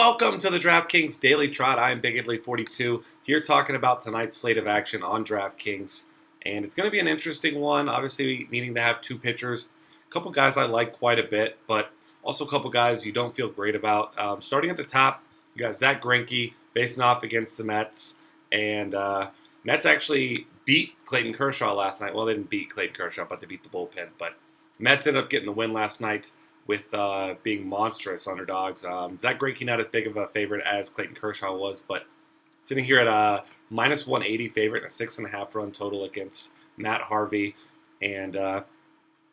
Welcome to the DraftKings Daily Trot. I'm Big Italy 42 here talking about tonight's slate of action on DraftKings. And it's going to be an interesting one, obviously needing to have two pitchers. A couple guys I like quite a bit, but also a couple guys you don't feel great about. Starting at the top, you got Zach Greinke facing off against the Mets. And Mets actually beat Clayton Kershaw last night. Well, they didn't beat Clayton Kershaw, but they beat the bullpen. But Mets ended up getting the win last night with being monstrous underdogs. Zach Greinke not as big of a favorite as Clayton Kershaw was, but sitting here at a minus 180 favorite and a 6.5 run total against Matt Harvey. And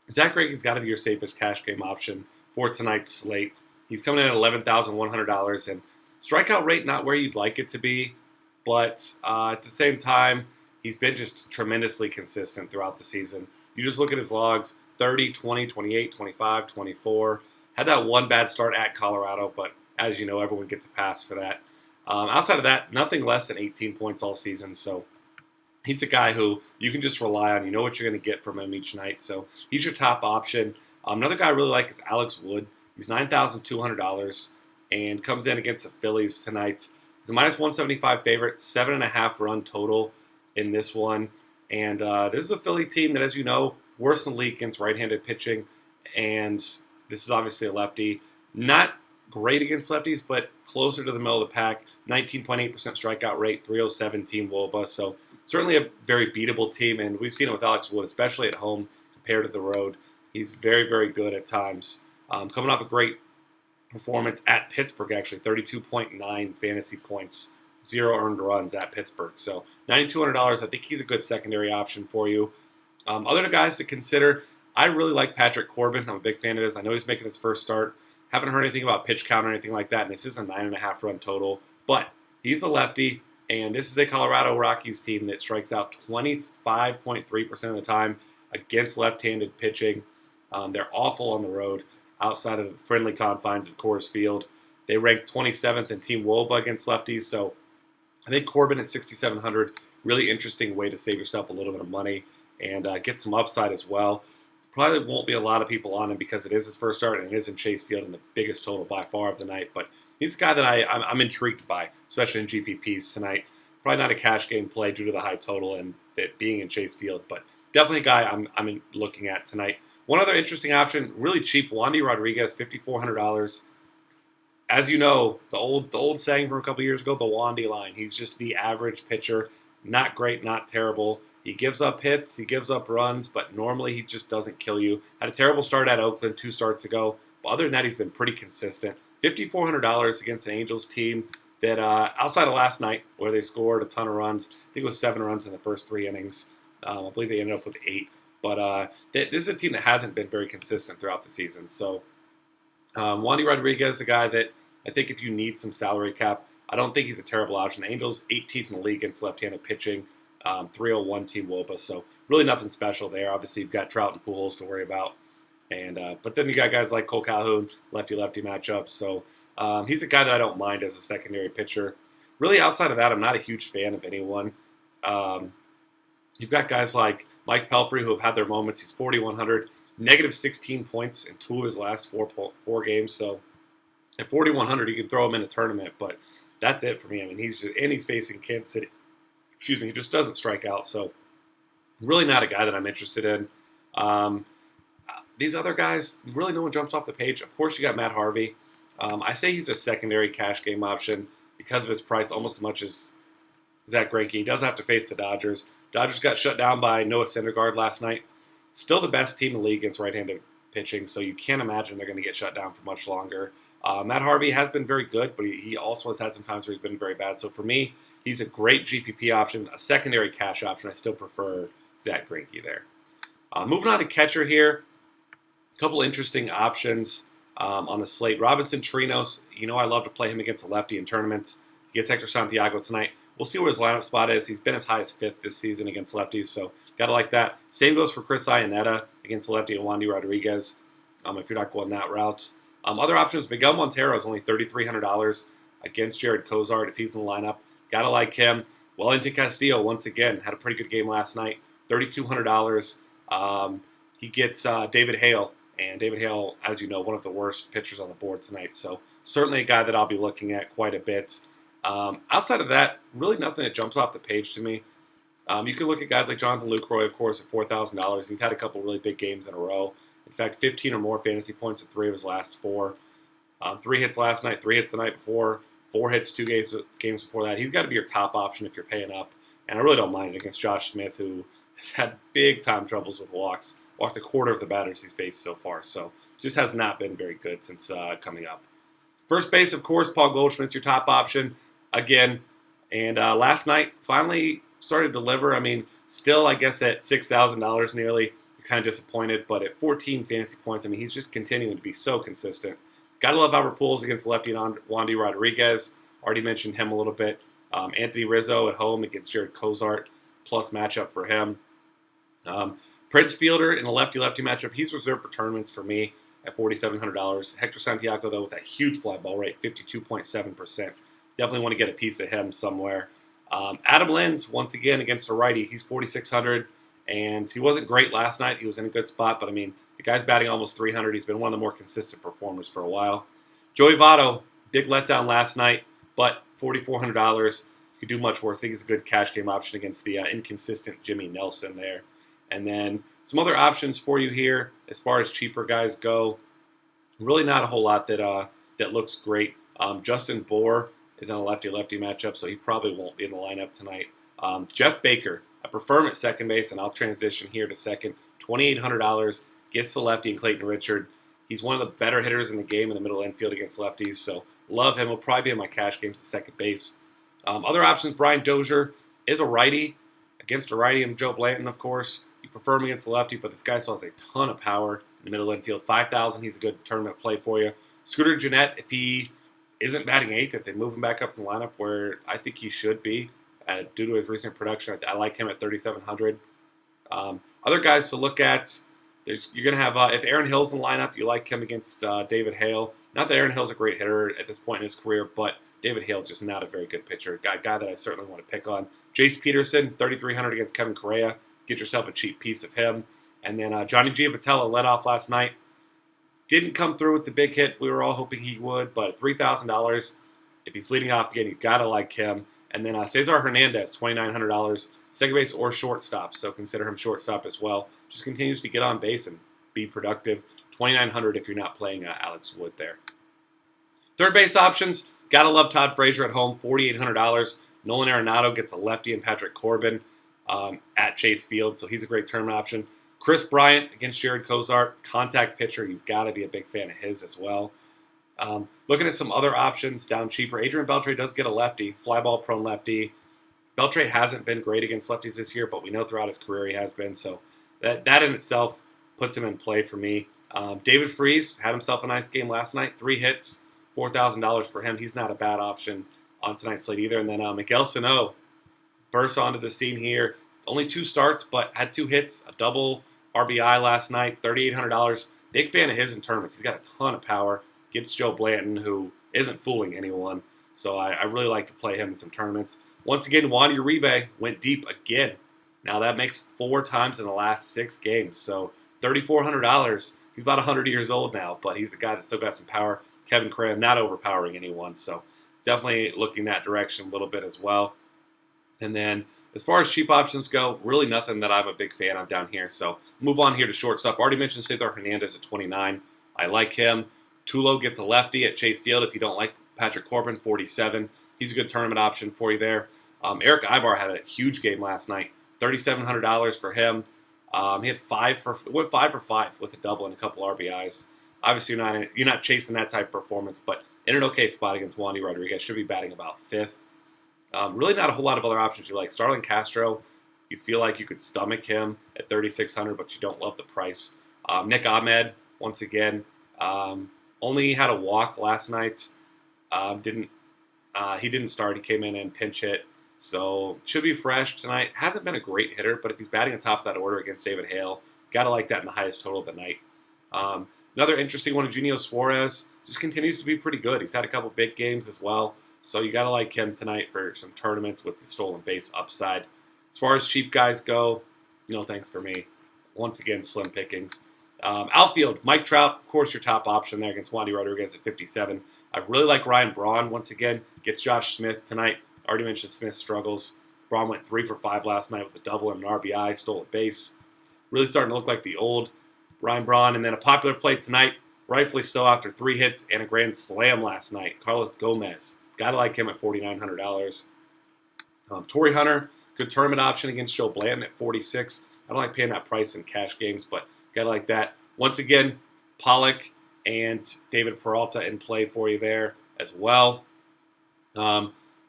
Zach Greinke's got to be your safest cash game option for tonight's slate. He's coming in at $11,100, and strikeout rate not where you'd like it to be, but at the same time, he's been just tremendously consistent throughout the season. You just look at his logs. 30, 20, 28, 25, 24. Had that one bad start at Colorado, but as you know, everyone gets a pass for that. Outside of that, nothing less than 18 points all season. So he's a guy who you can just rely on. You know what you're going to get from him each night. So he's your top option. Another guy I really like is Alex Wood. He's $9,200 and comes in against the Phillies tonight. He's a minus 175 favorite, 7.5 run total in this one. And this is a Philly team that, as you know, worse than league against right-handed pitching, and this is obviously a lefty. Not great against lefties, but closer to the middle of the pack. 19.8% strikeout rate, 307 team WOBA, so certainly a very beatable team, and we've seen it with Alex Wood, especially at home compared to the road. He's very, very good at times. Coming off a great performance at Pittsburgh, actually, 32.9 fantasy points, 0 earned runs at Pittsburgh. So $9,200, I think he's a good secondary option for you. Other guys to consider, I really like Patrick Corbin. I'm a big fan of his. I know he's making his first start. Haven't heard anything about pitch count or anything like that, and this is a 9.5 run total. But he's a lefty, and this is a Colorado Rockies team that strikes out 25.3% of the time against left-handed pitching. They're awful on the road outside of the friendly confines of Coors Field. They rank 27th in team WOBA against lefties, so I think Corbin at 6,700, really interesting way to save yourself a little bit of money and get some upside as well. Probably won't be a lot of people on him because it is his first start and it is in Chase Field and the biggest total by far of the night. But he's a guy that I'm intrigued by, especially in GPPs tonight. Probably not a cash game play due to the high total and it being in Chase Field, but definitely a guy I'm looking at tonight. One other interesting option, really cheap, Wandy Rodriguez, $5,400. As you know, the old saying from a couple years ago, the Wandy line. He's just the average pitcher, not great, not terrible. He gives up hits, he gives up runs, but normally he just doesn't kill you. Had a terrible start at Oakland 2 starts ago, but other than that, he's been pretty consistent. $5,400 against an Angels team that, outside of last night, where they scored a ton of runs, I think it was 7 runs in the first 3 innings. I believe they ended up with 8. But this is a team that hasn't been very consistent throughout the season. So Wandy Rodriguez is a guy that I think if you need some salary cap, I don't think he's a terrible option. The Angels 18th in the league against left-handed pitching. 301 team WOBA, so really nothing special there. Obviously, you've got Trout and Pujols to worry about, and but then you got guys like Cole Calhoun, lefty-lefty matchup. So he's a guy that I don't mind as a secondary pitcher. Really, outside of that, I'm not a huge fan of anyone. You've got guys like Mike Pelfrey who have had their moments. He's 4,100, negative 16 points in 2 of his last 4 games. So at 4,100, you can throw him in a tournament, but that's it for me. I mean, he's facing Kansas City. He just doesn't strike out, so really not a guy that I'm interested in. These other guys, really no one jumps off the page. Of course, you got Matt Harvey. I say he's a secondary cash game option because of his price almost as much as Zach Greinke. He does have to face the Dodgers. Dodgers got shut down by Noah Syndergaard last night. Still the best team in the league against right-handed pitching, so you can't imagine they're going to get shut down for much longer. Matt Harvey has been very good, but he also has had some times where he's been very bad. So for me, he's a great GPP option, a secondary cash option. I still prefer Zach Greinke there. Moving on to catcher here, a couple interesting options on the slate. Robinson Chirinos, you know I love to play him against a lefty in tournaments. He gets Hector Santiago tonight. We'll see where his lineup spot is. He's been as high as 5th this season against lefties, so got to like that. Same goes for Chris Iannetta against the lefty and Wandy Rodriguez if you're not going that route. Other options, Miguel Montero is only $3,300 against Jared Cozart if he's in the lineup. Gotta like him. Wellington Castillo, once again, had a pretty good game last night. $3,200. He gets David Hale And David Hale, as you know, one of the worst pitchers on the board tonight. So certainly a guy that I'll be looking at quite a bit. Outside of that, really nothing that jumps off the page to me. You can look at guys like Jonathan Lucroy, of course, at $4,000. He's had a couple really big games in a row. In fact, 15 or more fantasy points in 3 of his last 4. 3 hits last night, 3 hits the night before, 4 hits 2 games before that. He's got to be your top option if you're paying up. And I really don't mind it against Josh Smith, who has had big time troubles with walks. Walked a quarter of the batters he's faced so far. So just has not been very good since coming up. First base, of course, Paul Goldschmidt's your top option again. And last night, finally started to deliver. I mean, still, I guess, at $6,000 nearly. You're kind of disappointed. But at 14 fantasy points, I mean, he's just continuing to be so consistent. Gotta love Albert Pujols against lefty Wandy Rodriguez. Already mentioned him a little bit. Anthony Rizzo at home against Jared Cozart. Plus matchup for him. Prince Fielder in a lefty-lefty matchup. He's reserved for tournaments for me at $4,700. Hector Santiago, though, with that huge fly ball rate, 52.7%. Definitely want to get a piece of him somewhere. Adam Lind, once again, against a righty. He's $4,600, and he wasn't great last night. He was in a good spot, but, I mean, the guy's batting almost $300. He's been one of the more consistent performers for a while. Joey Votto, big letdown last night, but $4,400. You could do much worse. I think he's a good cash game option against the inconsistent Jimmy Nelson there. And then some other options for you here as far as cheaper guys go. Really not a whole lot that looks great. Justin Bour is in a lefty-lefty matchup, so he probably won't be in the lineup tonight. Jeff Baker, I prefer him at second base, and I'll transition here to second. $2,800, gets the lefty and Clayton Richard. He's one of the better hitters in the game in the middle infield against lefties, so love him. He'll probably be in my cash games at second base. Other options, Brian Dozier is a righty. Against a righty and Joe Blanton, of course. You prefer him against the lefty, but this guy still has a ton of power in the middle infield. $5,000, he's a good tournament play for you. Scooter Gennett, if he isn't batting eighth, if they move him back up in the lineup where I think he should be, due to his recent production, I like him at $3,700. Other guys to look at, you're going to have, if Aaron Hill's in the lineup, you like him against David Hale. Not that Aaron Hill's a great hitter at this point in his career, but David Hale's just not a very good pitcher. Guy that I certainly want to pick on. Jace Peterson, $3,300 against Kevin Correa. Get yourself a cheap piece of him. And then Johnny Giavotella led off last night. Didn't come through with the big hit we were all hoping he would, but at $3,000, if he's leading off again, you've got to like him. And then Cesar Hernandez, $2,900, second base or shortstop, so consider him shortstop as well. Just continues to get on base and be productive. $2,900 if you're not playing Alex Wood there. Third base options, got to love Todd Frazier at home, $4,800. Nolan Arenado gets a lefty and Patrick Corbin at Chase Field, so he's a great tournament option. Chris Bryant against Jared Cozart, contact pitcher. You've got to be a big fan of his as well. Looking at some other options down cheaper, Adrian Beltre does get a lefty, fly ball prone lefty. Beltre hasn't been great against lefties this year, but we know throughout his career he has been, so that in itself puts him in play for me. David Freese had himself a nice game last night, 3 hits, $4,000 for him. He's not a bad option on tonight's slate either. And then Miguel Sano bursts onto the scene here. Only 2 starts, but had 2 hits, a double RBI last night, $3,800. Big fan of his in tournaments. He's got a ton of power. Gets Joe Blanton, who isn't fooling anyone. So I really like to play him in some tournaments. Once again, Wandy Uribe went deep again. Now that makes 4 times in the last 6 games. So $3,400. He's about 100 years old now, but he's a guy that's still got some power. Kevin Correa not overpowering anyone. So definitely looking that direction a little bit as well. And then as far as cheap options go, really nothing that I'm a big fan of down here. So move on here to shortstop. Already mentioned Cesar Hernandez at 29. I like him. Tulo gets a lefty at Chase Field if you don't like Patrick Corbin, 47. He's a good tournament option for you there. Eric Ibar had a huge game last night. $3,700 for him. He had went 5 for 5 with a double and a couple RBIs. Obviously, you're not chasing that type of performance, but in an okay spot against Wandy Rodriguez. Should be batting about 5th. Really not a whole lot of other options you like. Starlin Castro, you feel like you could stomach him at $3,600, but you don't love the price. Nick Ahmed, once again, only had a walk last night. He didn't start. He came in and pinch hit. So should be fresh tonight. Hasn't been a great hitter, but if he's batting on top of that order against David Hale, got to like that in the highest total of the night. Another interesting one, Eugenio Suarez, just continues to be pretty good. He's had a couple big games as well. So you got to like him tonight for some tournaments with the stolen base upside. As far as cheap guys go, no thanks for me. Once again, slim pickings. Outfield, Mike Trout, of course, your top option there against Wandy Rodriguez at 57. I really like Ryan Braun once again. Gets Josh Smith tonight. Already mentioned Smith's struggles. Braun went 3 for 5 last night with a double and an RBI, stole a base. Really starting to look like the old Ryan Braun. And then a popular play tonight, rightfully so, after 3 hits and a grand slam last night. Carlos Gomez. Gotta like him at $4,900. Torrey Hunter, good tournament option against Joe Blanton at 46. I don't like paying that price in cash games, but gotta like that. Once again, Pollock and David Peralta in play for you there as well.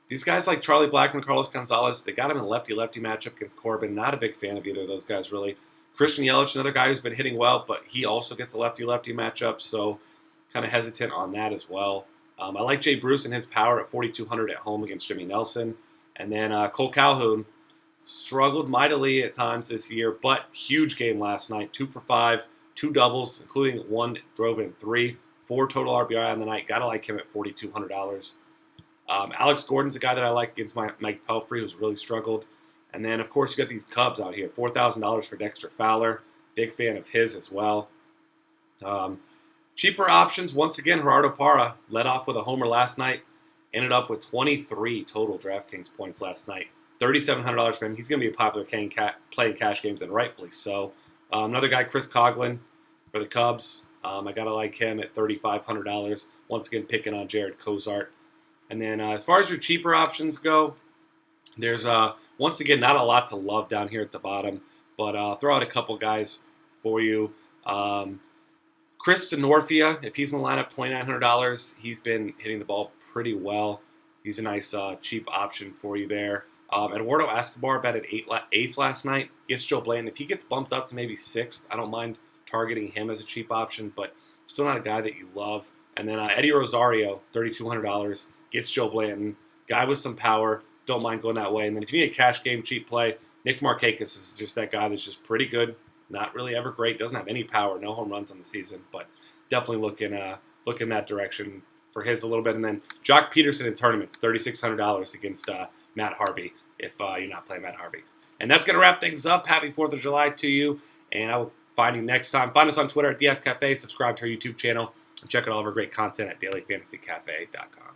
These guys like Charlie Blackmon, Carlos Gonzalez, they got him in a lefty-lefty matchup against Corbin. Not a big fan of either of those guys, really. Christian Yelich, another guy who's been hitting well, but he also gets a lefty-lefty matchup, so kind of hesitant on that as well. I like Jay Bruce and his power at 4,200 at home against Jimmy Nelson. And then Cole Calhoun struggled mightily at times this year, but huge game last night. 2 for 5, 2 doubles, including 1 drove in 3, 4 total RBI on the night. Gotta like him at $4,200. Alex Gordon's a guy that I like against Mike Pelfrey, who's really struggled. And then, of course, you got these Cubs out here. $4,000 for Dexter Fowler. Big fan of his as well. Cheaper options, once again, Gerardo Parra led off with a homer last night. Ended up with 23 total DraftKings points last night. $3,700 for him. He's going to be a popular playing cash games, and rightfully so. Another guy, Chris Coughlin for the Cubs. I got to like him at $3,500. Once again, picking on Jared Cozart. And then as far as your cheaper options go, there's, once again, not a lot to love down here at the bottom. But I'll throw out a couple guys for you. Chris Denorfia, if he's in the lineup, $2,900. He's been hitting the ball pretty well. He's a nice cheap option for you there. Eduardo Escobar batted 8th last night against Joe Blanton. If he gets bumped up to maybe 6th, I don't mind targeting him as a cheap option, but still not a guy that you love. And then Eddie Rosario, $3,200, gets Joe Blanton. Guy with some power. Don't mind going that way. And then if you need a cash game cheap play, Nick Markakis is just that guy that's just pretty good. Not really ever great. Doesn't have any power. No home runs on the season, but definitely looking that direction for his a little bit. And then Jock Peterson in tournaments, $3,600 against Matt Harvey if you're not playing Matt Harvey. And that's going to wrap things up. Happy 4th of July to you, and I will find you next time. Find us on Twitter at DF Cafe. Subscribe to our YouTube channel, and check out all of our great content at dailyfantasycafe.com.